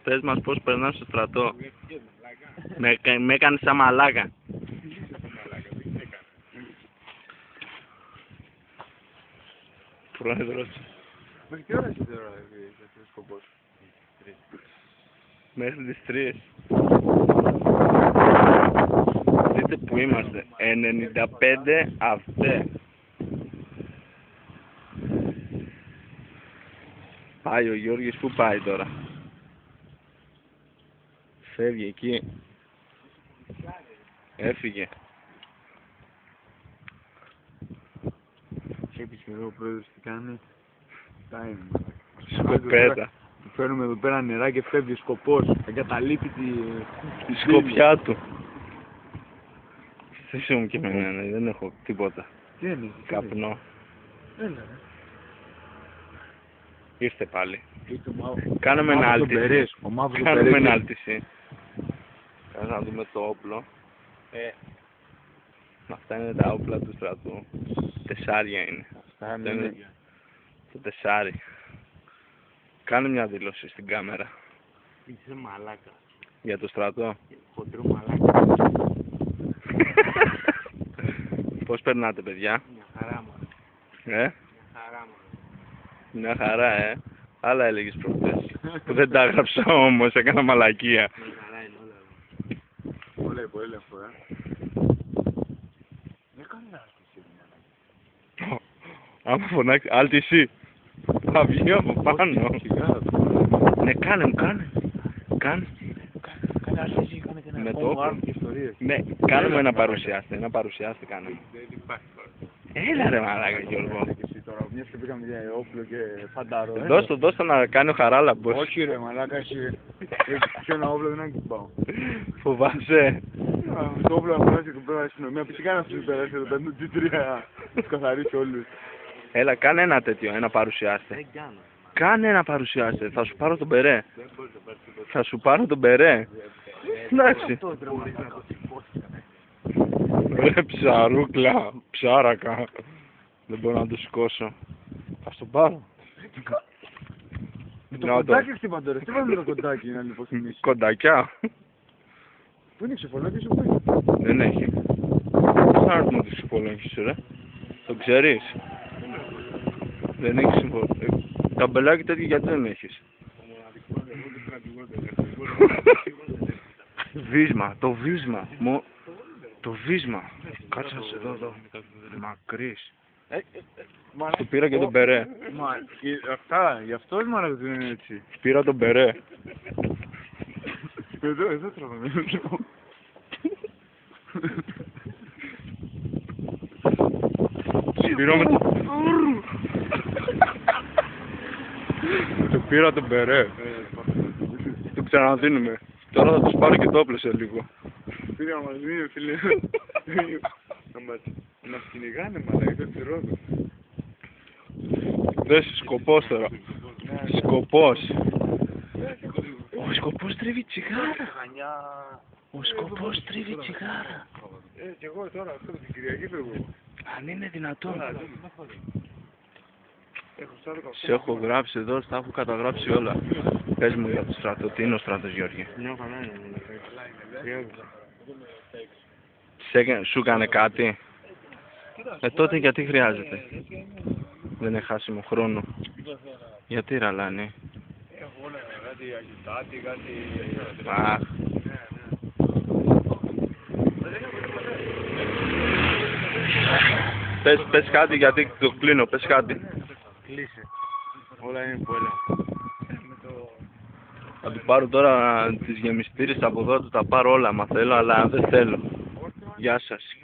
Πες μας πώς περνάς στο στρατό. Με έκανες σαν μαλάκα. Πρόεδρος. Μέχρι τι ώρα είσαι τώρα, σκοπός? Μέχρι τις 3. Δείτε που είμαστε. 95 αυτέ. Πάει ο Γιώργης, πού πάει τώρα? Φεύγει εκεί. Έφυγε. Έχεις και εδώ ο πρόεδρος τι κάνει? Φτάνει. Σκοπέτα. Φέρνουμε εδώ πέρα νερά και φεύγει ο σκοπός. Εγκαταλείπει τη Σκοπιά του. Στήσου μου και εμένα, δεν έχω τίποτα. Τι είναι? Καπνό. Έλα. Ήρθε πάλι. Κάνουμε ένα άλτιση. Κάνουμε ένα άλτιση. Κάτσε να δούμε το όπλο. Αυτά είναι τα όπλα του στρατού. Τεσσάρια είναι. Αυτά είναι το τεσσάρι. Κάνε μια δήλωση στην κάμερα. Είσαι μαλάκα. Για το στρατό. Χοντρό μαλάκα. Πώς περνάτε, παιδιά? Μια χαρά μου. Μια χαρά μου. Μια χαρά, Άλλα έλεγες προχτές. Που δεν τα έγραψα όμως, έκανα μαλακία. Μια χαρά είναι όλα. Όλα υπό έλεγχο, Δεν κάνει άλτιση. Άμα φωνάξει, άλτιση. Θα βγει από πάνω. Ναι, κάνε μου, κάνε. Κάνε άλτιση, κάνε και με το όπλο. Ναι, κάνουμε ένα παρουσιάστε, κάνουμε. Έλα ρε μαλάκα Γιώργο. Μιας και πήγαμε για όπλο και φαντάρο. Δώσ' το να κάνει ο Χαράλαμπος. Όχι ρε μαλάκα, εσύ. Ποιο ένα όπλο δεν ακουμπάω. Φοβάσαι. Το όπλο να φοράσει και πέρα αστυνομία. Πεις κάνε αυτούς περάσει εδώ πέρα το G3. Τους καθαρίσει όλους. Έλα, κάνε ένα τέτοιο, ένα παρουσιάστε. Δεν κάνω. Κάνε ένα παρουσιάστε, θα σου πάρω τον μπερέ. Θα σου πάρω τον μπερέ. Εντάξει. Ρε ψαρούκλα, ψάρακα. Δεν μπορώ να το σηκώσω. Θα στο πάρω. Το κοντάκι χτύπαν τώρα, χτύπαν το κοντάκι να λιποθυμίσεις. Κοντακιά. Πού είναι ξεφολόγγι σου, πού είναι? Δεν έχει. Θα έρθουμε το ξεφολόγγι σου ρε. Το ξέρεις? Δεν έχεις συμφωνήσει. Καμπελάκι τέτοιο γιατί δεν έχεις? Βίσμα, το βίσμα. Το βίσμα. Κάτσε να σε δω εδώ. Μακρύς. Του πήρα και τον μπερέ. Αυτά, γι' αυτό μάνα δεν είναι έτσι. Πήρα τον μπερέ. Εδώ τραβάμε. Του πήρα τον μπερέ. Του ξαναδίνουμε. Τώρα θα τους πάρω και το όπλο σε λίγο. Πήρα μας μείνει φίλε. Να μας κυνηγάνε μαλάκα, δεν τυρώνω. Δες σκοπός τώρα. Σκοπός. Ο σκοπός τρίβει τσιγάρα. Ο σκοπός τρίβει τσιγάρα. Και εγώ τώρα αυτό την Κυριακή φεύγω. Αν είναι δυνατόν. Σε έχω γράψει εδώ, στα έχω καταγράψει όλα. Πες μου για το στρατό, τι είναι ο στρατός Γιώργη? Μια χαρά είναι. Σου έκανε κάτι? Τότε γιατί χρειάζεται? Δεν είναι χάσιμο χρόνο. Γιατί ραλάνει? Έχω όλα κάτι αγιτάτη, κάτι... Αχ. Πες κάτι γιατί το κλείνω, πες κάτι. Κλείσε. Όλα είναι που έλεγα. Θα του πάρω τώρα τις γεμιστήρες από εδώ, του τα πάρω όλα, μα θέλω, αλλά δεν θέλω. Γεια σας.